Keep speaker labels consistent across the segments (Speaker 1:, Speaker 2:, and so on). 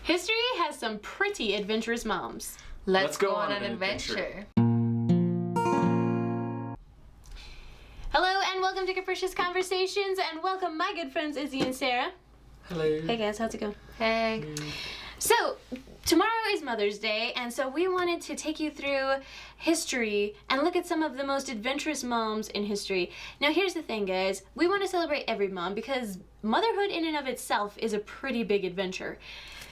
Speaker 1: History has some pretty adventurous moms.
Speaker 2: Let's go on an adventure.
Speaker 1: Hello and welcome to Capricious Conversations, and welcome my good friends Izzy and Sarah.
Speaker 3: Hello.
Speaker 1: Hey guys, how's it going?
Speaker 2: Hey.
Speaker 1: So, tomorrow is Mother's Day, and so we wanted to take you through history and look at some of the most adventurous moms in history. Now here's the thing, guys. We want to celebrate every mom because motherhood in and of itself is a pretty big adventure.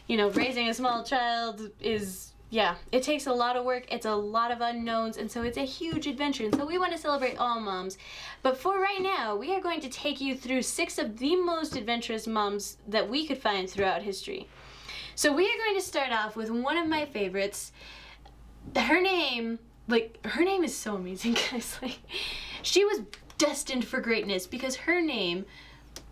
Speaker 1: You know, raising a small child is, it takes a lot of work, it's a lot of unknowns, and so it's a huge adventure, and so we want to celebrate all moms. But for right now, we are going to take you through 6 of the most adventurous moms that we could find throughout history. So we are going to start off with one of my favorites. Her name is so amazing, guys. She was destined for greatness because her name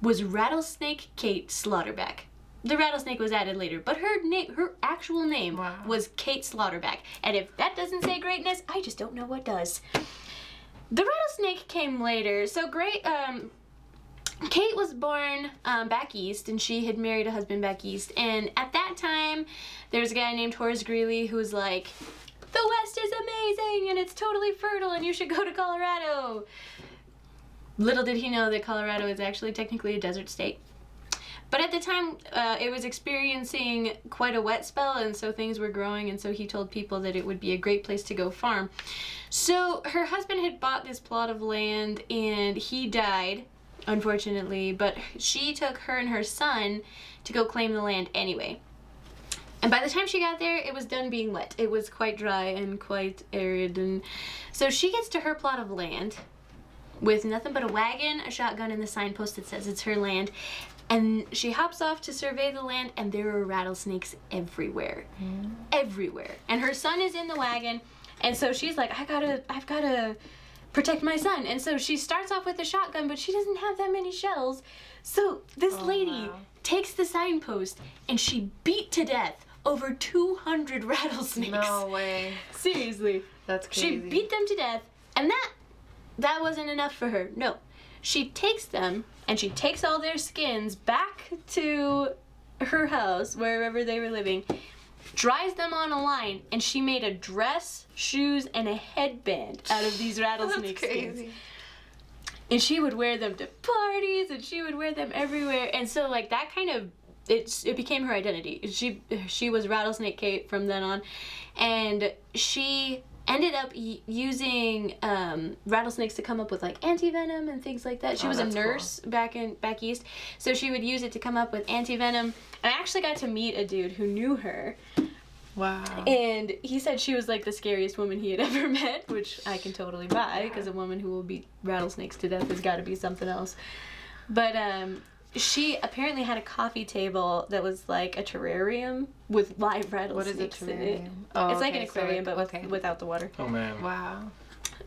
Speaker 1: was Rattlesnake Kate Slaughterback. The rattlesnake was added later, but her actual name was Kate Slaughterback. And if that doesn't say greatness, I just don't know what does. The rattlesnake came later. So Kate was born back east, and she had married a husband back east. And at that time, there's a guy named Horace Greeley who was like, the West is amazing, and it's totally fertile, and you should go to Colorado. Little did he know that Colorado is actually technically a desert state. But at the time, it was experiencing quite a wet spell, and so things were growing, and so he told people that it would be a great place to go farm. So her husband had bought this plot of land, and he died, unfortunately, but she took her and her son to go claim the land anyway. And by the time she got there, it was done being wet. It was quite dry and quite arid, and so she gets to her plot of land with nothing but a wagon, a shotgun, and the signpost that says it's her land. And she hops off to survey the land, and there are rattlesnakes everywhere. Everywhere. And her son is in the wagon, and so she's like, I've gotta protect my son. And so she starts off with a shotgun, but she doesn't have that many shells. So this lady takes the signpost, and she beat to death over 200 rattlesnakes.
Speaker 2: No way.
Speaker 1: Seriously.
Speaker 2: That's crazy.
Speaker 1: She beat them to death, and that wasn't enough for her. No. She takes them, and she takes all their skins back to her house, wherever they were living, dries them on a line, and she made a dress, shoes, and a headband out of these rattlesnake skins. And she would wear them to parties, and she would wear them everywhere. And so, that kind of, it became her identity. She was Rattlesnake Kate from then on, and she ended up using rattlesnakes to come up with anti-venom and things like that. She was a nurse back east, so she would use it to come up with anti-venom. And I actually got to meet a dude who knew her.
Speaker 2: Wow. And
Speaker 1: he said she was the scariest woman he had ever met, which I can totally buy, because a woman who will beat rattlesnakes to death has got to be something else. But she apparently had a coffee table that was like a terrarium with live rattlesnakes in it.
Speaker 2: Oh,
Speaker 1: it's like an aquarium, but without the water.
Speaker 3: Oh man.
Speaker 2: Wow.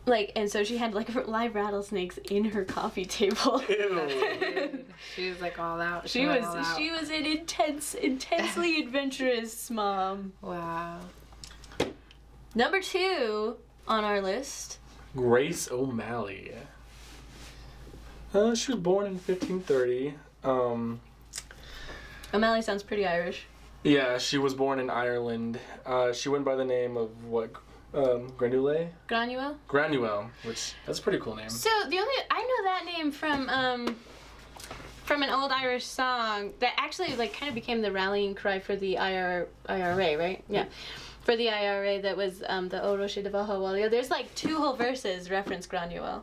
Speaker 1: And so she had live rattlesnakes in her coffee table.
Speaker 3: Ew.
Speaker 2: She was all out.
Speaker 1: She was an intensely adventurous mom.
Speaker 2: Wow.
Speaker 1: Number 2 on our list.
Speaker 3: Grace OMalley. She was born in 1530.
Speaker 1: O'Malley sounds pretty Irish.
Speaker 3: Yeah, she was born in Ireland. She went by the name of Granuaile? Granuaile, which that's a pretty cool name.
Speaker 1: So I know that name from an old Irish song that actually kind of became the rallying cry for the IRA, right? Yeah. For the IRA, that was the O Roshi de Vahawalia. There's 2 whole verses reference Granuaile.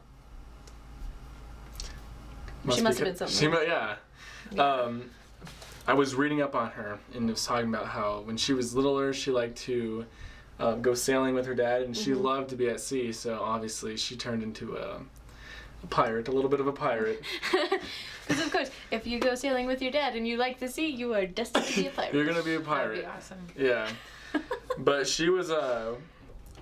Speaker 1: She must have been something.
Speaker 3: I was reading up on her, and it was talking about how when she was littler, she liked to go sailing with her dad, and she loved to be at sea, so obviously she turned into a pirate, a little bit of a pirate.
Speaker 1: Because of course, if you go sailing with your dad and you like the sea, you are destined to be a pirate.
Speaker 3: You're going to be a pirate.
Speaker 2: That'd be awesome.
Speaker 3: Yeah. But she was, we're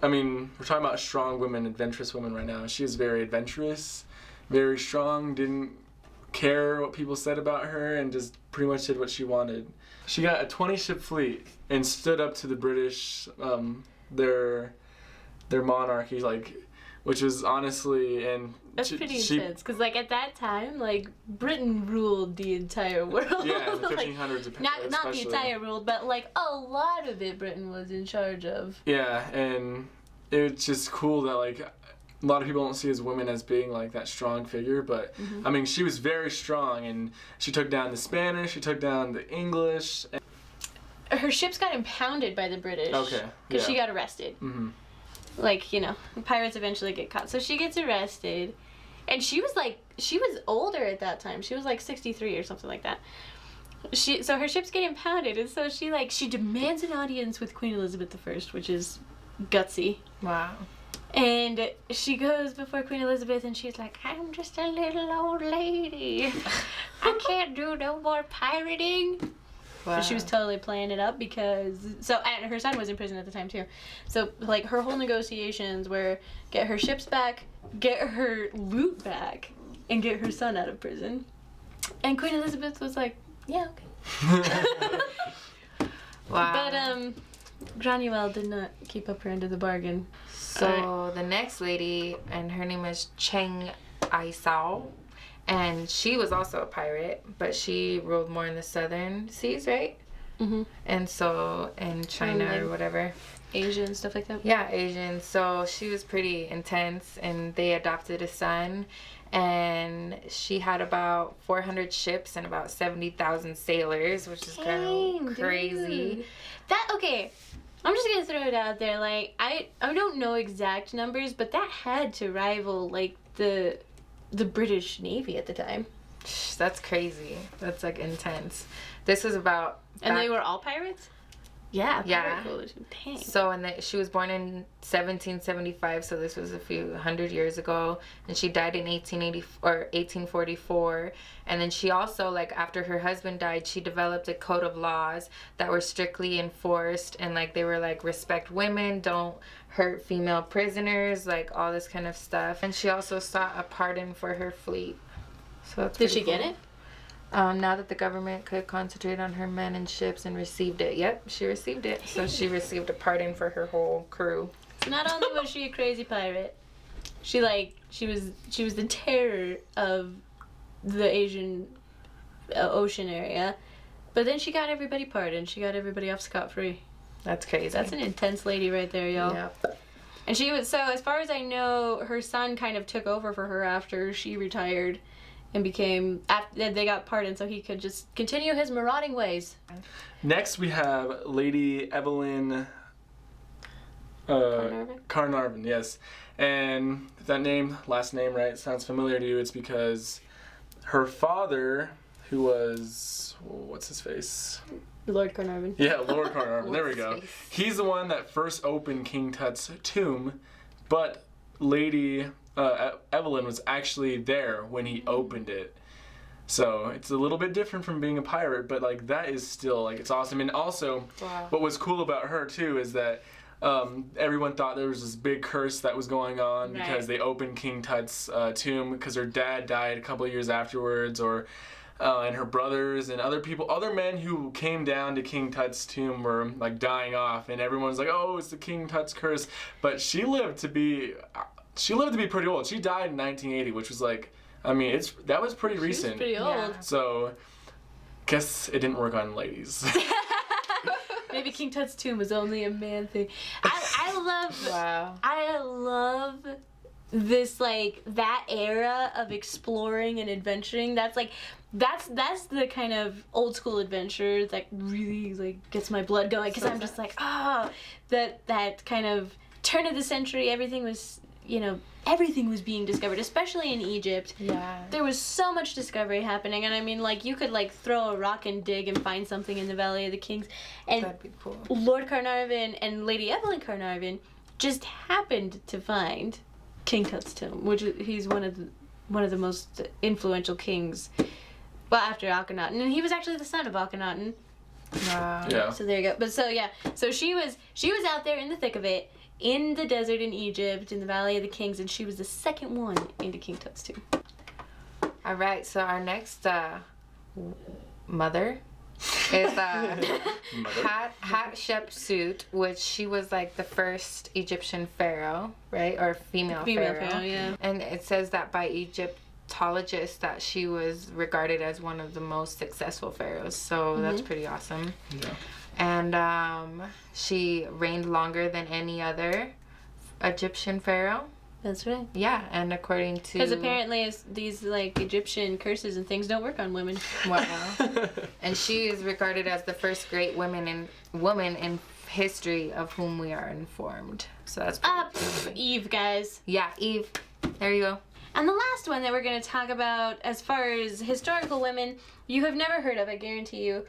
Speaker 3: talking about strong women, adventurous women right now. She was very adventurous, very strong, didn't care what people said about her, and just pretty much did what she wanted. She got a 20-ship fleet and stood up to the British, their monarchy, which was honestly, and
Speaker 1: That's pretty intense, because, like, at that time, like, Britain ruled the entire world.
Speaker 3: Yeah, in the
Speaker 1: Like,
Speaker 3: 1500s
Speaker 1: not the entire world, but, like, a lot of it Britain was in charge of.
Speaker 3: Yeah, and it's just cool that, like, a lot of people don't see as women as being, like, that strong figure, but, I mean, she was very strong, and she took down the Spanish, she took down the English.
Speaker 1: Her ships got impounded by the British.
Speaker 3: Okay,
Speaker 1: Because she got arrested.
Speaker 3: Mm-hmm.
Speaker 1: Like, you know, pirates eventually get caught. So she gets arrested. And she was older at that time. She was like 63 or something like that. So her ships get impounded, and so she demands an audience with Queen Elizabeth I, which is gutsy.
Speaker 2: Wow.
Speaker 1: And she goes before Queen Elizabeth, and she's like, I'm just a little old lady. I can't do no more pirating.
Speaker 2: Wow.
Speaker 1: So she was totally playing it up and her son was in prison at the time too. So, like, her whole negotiations were get her ships back, get her loot back, and get her son out of prison. And Queen Elizabeth was like, yeah, okay.
Speaker 2: Wow.
Speaker 1: But, Granuel did not keep up her end of the bargain.
Speaker 2: So the next lady, and her name is Cheng Aisao, and she was also a pirate, but she ruled more in the southern seas, right?
Speaker 1: Mm-hmm.
Speaker 2: And so in China or whatever.
Speaker 1: Asia and stuff like that.
Speaker 2: Yeah, Asian. So she was pretty intense, and they adopted a son, and she had about 400 ships and about 70,000 sailors, which is kind of crazy.
Speaker 1: Dude. Okay, I'm just gonna throw it out there. Like, I don't know exact numbers, but that had to rival, like, the British Navy at the time.
Speaker 2: That's crazy. That's, like, intense. This was about...
Speaker 1: And they were all pirates? Yeah.
Speaker 2: Yeah.
Speaker 1: Dang.
Speaker 2: So, she was born in 1775, so this was a few hundred years ago, and she died in 1844. And then she also, like, after her husband died, she developed a code of laws that were strictly enforced, and, like, they were like, respect women, don't hurt female prisoners, like, all this kind of stuff. And she also sought a pardon for her fleet. So that's
Speaker 1: Did she
Speaker 2: pretty
Speaker 1: get
Speaker 2: cool.
Speaker 1: it?
Speaker 2: Now that the government could concentrate on her men and ships, and received it. Yep, she received it. So she received a pardon for her whole crew.
Speaker 1: Not only was she a crazy pirate, she was the terror of the Asian ocean area, but then she got everybody pardoned. She got everybody off scot-free.
Speaker 2: That's crazy.
Speaker 1: That's an intense lady right there, y'all.
Speaker 2: Yep.
Speaker 1: And she was, so as far as I know, her son kind of took over for her after she retired and they got pardoned so he could just continue his marauding ways.
Speaker 3: Next we have Lady Evelyn Carnarvon, yes. And if that last name, right, sounds familiar to you, it's because her father, who was, what's his face?
Speaker 1: Lord Carnarvon.
Speaker 3: Yeah, Lord Carnarvon, there we go. He's the one that first opened King Tut's tomb, but Lady Evelyn was actually there when he opened it. So it's a little bit different from being a pirate, but, like, that is still, like, it's awesome. And also, what was cool about her too is that everyone thought there was this big curse that was going on because they opened King Tut's tomb because her dad died a couple of years afterwards, and her brothers and other men who came down to King Tut's tomb were, like, dying off, and everyone's like, oh, it's the King Tut's curse. But she lived to be pretty old. She died in 1980, which was, like, I mean, that was pretty recent.
Speaker 1: She was pretty old.
Speaker 2: Yeah.
Speaker 3: So, guess it didn't work on ladies.
Speaker 1: Maybe King Tut's tomb was only a man thing. I love this, like, that era of exploring and adventuring. That's the kind of old school adventure that really, like, gets my blood going, because I'm just like, that kind of turn of the century, everything was being discovered, especially in Egypt.
Speaker 2: Yeah.
Speaker 1: There was so much discovery happening, and I mean, like, you could, like, throw a rock and dig and find something in the Valley of the Kings. And
Speaker 2: That'd be cool.
Speaker 1: Lord Carnarvon and Lady Evelyn Carnarvon just happened to find King Tut's tomb, which he's one of the most influential kings. Well, after Akhenaten, and he was actually the son of Akhenaten.
Speaker 2: Wow.
Speaker 3: Yeah.
Speaker 1: So there you go. But so she was out there in the thick of it, in the desert in Egypt, in the Valley of the Kings, and she was the second one into King Tut's tomb.
Speaker 2: All right, so our next mother is Hatshepsut, which she was like the first Egyptian pharaoh, right? Or female pharaoh.
Speaker 1: Yeah.
Speaker 2: And it says that by Egyptologists that she was regarded as one of the most successful pharaohs. So that's pretty awesome.
Speaker 3: Yeah.
Speaker 2: And she reigned longer than any other Egyptian pharaoh.
Speaker 1: That's right.
Speaker 2: Yeah, and according to...
Speaker 1: Because apparently these, like, Egyptian curses and things don't work on women.
Speaker 2: Wow. And she is regarded as the first great woman in history of whom we are informed. So that's pretty
Speaker 1: Eve, guys.
Speaker 2: Yeah, Eve. There you go.
Speaker 1: And the last one that we're going to talk about as far as historical women, you have never heard of, I guarantee you.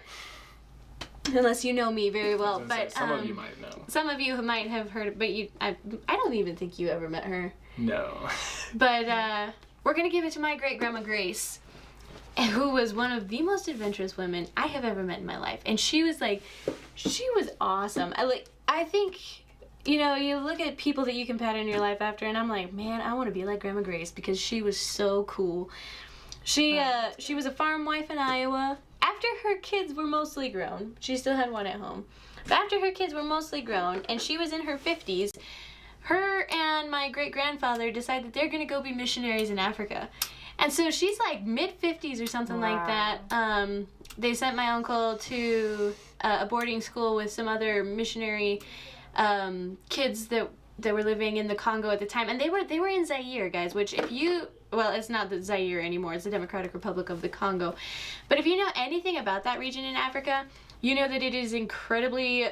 Speaker 1: Unless you know me very well. But
Speaker 3: some of you might know.
Speaker 1: Some of you might have heard, but I don't even think you ever met her.
Speaker 3: No.
Speaker 1: But we're going to give it to my great-grandma Grace, who was one of the most adventurous women I have ever met in my life. And she was awesome. I think, you know, you look at people that you can pattern your life after, and I'm like, man, I want to be like Grandma Grace because she was so cool. She was a farm wife in Iowa. After her kids were mostly grown, she still had one at home. But after her kids were mostly grown, and she was in her 50s, her and my great-grandfather decided they're going to go be missionaries in Africa. And so she's like mid-50s or something like that. They sent my uncle to a boarding school with some other missionary kids that were living in the Congo at the time. And they were in Zaire, guys, which if you... Well, it's not the Zaire anymore. It's the Democratic Republic of the Congo. But if you know anything about that region in Africa, you know that it is incredibly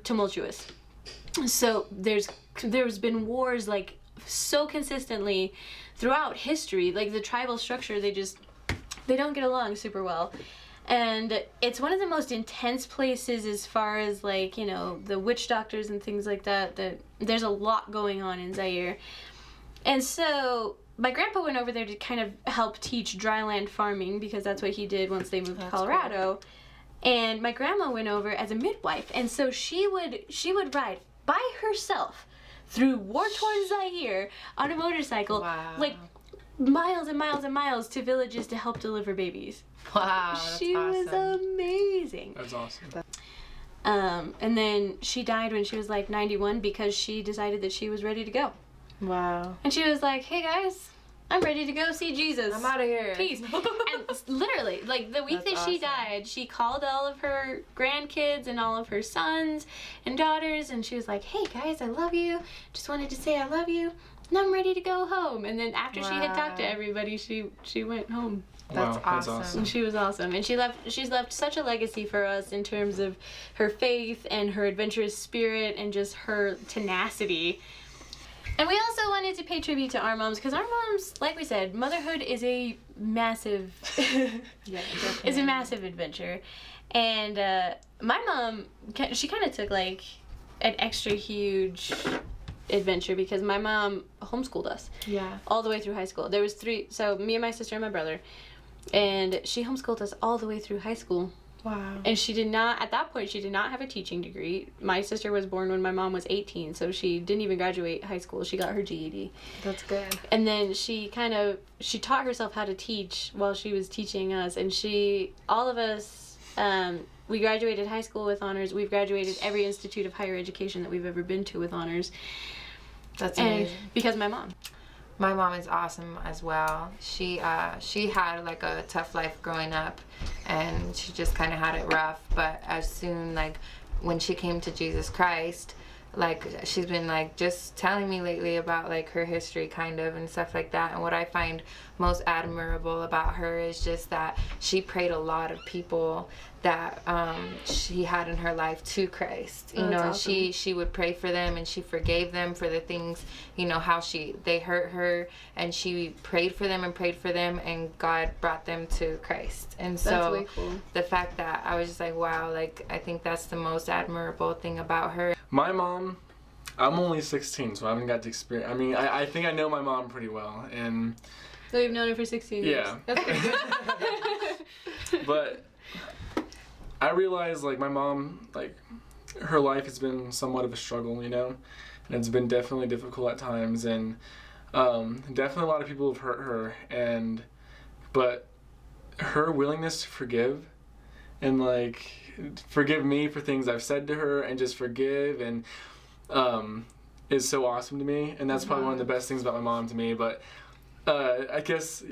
Speaker 1: tumultuous. So there's been wars like so consistently throughout history. Like the tribal structure, they don't get along super well. And it's one of the most intense places as far as like, you know, the witch doctors and things like that. That there's a lot going on in Zaire. And so my grandpa went over there to kind of help teach dryland farming because that's what he did once they moved to Colorado. Cool. And my grandma went over as a midwife, and so she would ride by herself through war-torn Zaire on a motorcycle, like miles and miles and miles to villages to help deliver babies.
Speaker 2: Wow, that's
Speaker 1: she
Speaker 2: awesome.
Speaker 1: was amazing.
Speaker 3: That's awesome.
Speaker 1: And then she died when she was like 91 because she decided that she was ready to go.
Speaker 2: Wow.
Speaker 1: And she was like, hey guys, I'm ready to go see Jesus.
Speaker 2: I'm out of here.
Speaker 1: Peace. And literally, like the week that she died, she called all of her grandkids and all of her sons and daughters, and she was like, hey guys, I love you. Just wanted to say I love you. And I'm ready to go home. And then after she had talked to everybody, she went home.
Speaker 2: That's awesome.
Speaker 1: And she was awesome. And she's left such a legacy for us in terms of her faith and her adventurous spirit and just her tenacity. And we also wanted to pay tribute to our moms because our moms, like we said, motherhood is a massive, is a massive adventure. And my mom, she kind of took like an extra huge adventure because my mom homeschooled us.
Speaker 2: Yeah.
Speaker 1: All the way through high school. There was 3, so me and my sister and my brother, and she homeschooled us all the way through high school.
Speaker 2: Wow.
Speaker 1: And she did not, at that point, she did not have a teaching degree. My sister was born when my mom was 18, so she didn't even graduate high school. She got her GED.
Speaker 2: That's good.
Speaker 1: And then she taught herself how to teach while she was teaching us. And all of us, we graduated high school with honors. We've graduated every institute of higher education that we've ever been to with honors.
Speaker 2: That's amazing.
Speaker 1: Because my mom.
Speaker 2: My mom is awesome as well. She had like a tough life growing up, and she just kind of had it rough. But as soon like when she came to Jesus Christ, like she's been like just telling me lately about like her history kind of and stuff like that. And what I find most admirable about her is just that she prayed a lot of people that she had in her life to Christ. You know,
Speaker 1: awesome.
Speaker 2: she would pray for them, and she forgave them for the things, you know, how they hurt her, and she prayed for them, and God brought them to Christ. And so
Speaker 1: that's way cool.
Speaker 2: The fact that I was just like, wow, like I think that's the most admirable thing about her.
Speaker 3: My mom, I'm only 16, so I haven't got to experience. I mean, I think I know my mom pretty well, and
Speaker 1: So you've known her for 16 years.
Speaker 3: Yeah.
Speaker 1: That's pretty good.
Speaker 3: But I realized, like, my mom, like, her life has been somewhat of a struggle, you know? And it's been definitely difficult at times, and definitely a lot of people have hurt her, but her willingness to forgive and like forgive me for things I've said to her, and just forgive, and is so awesome to me. And that's probably one of the best things about my mom to me. But I guess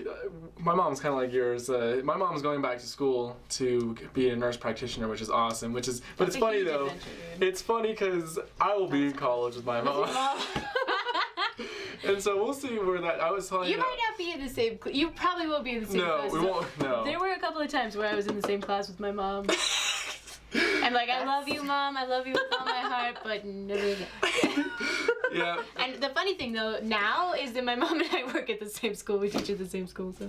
Speaker 3: my mom's kind of like yours. My mom's going back to school to be a nurse practitioner, which is awesome. But it's funny though. It's funny because I will be in college with my mom. And so we'll see where that. I was telling you.
Speaker 1: You might not be in the same. You probably will be in the same class.
Speaker 3: No, we won't. No.
Speaker 1: There were a couple of times where I was in the same class with my mom. I'm like, I love you, Mom. I love you with all my heart, but never again.
Speaker 3: Yeah.
Speaker 1: And the funny thing though now is that my mom and I work at the same school. We teach at the same school, so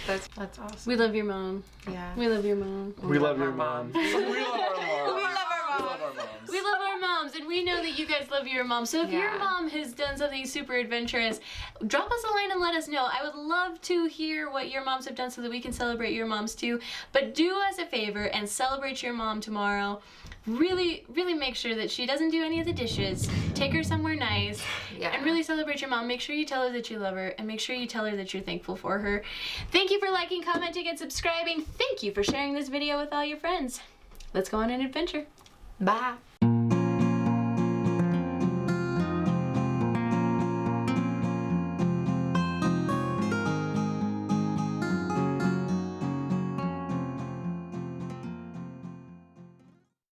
Speaker 2: That's awesome.
Speaker 1: we love your mom.
Speaker 2: Yeah.
Speaker 1: We love your mom.
Speaker 3: We love your mom. We love our moms.
Speaker 1: We love our moms. We love our moms, and we know that you guys love your mom. So if your mom has done something super adventurous, drop us a line and let us know. I would love to hear what your moms have done so that we can celebrate your moms too. But do us a favor and celebrate your mom tomorrow. Really, really make sure that she doesn't do any of the dishes. Take her somewhere nice. And really celebrate your mom. Make sure you tell her that you love her, and make sure you tell her that you're thankful for her. Thank you for liking, commenting, and subscribing. Thank you for sharing this video with all your friends. Let's go on an adventure.
Speaker 2: Bye.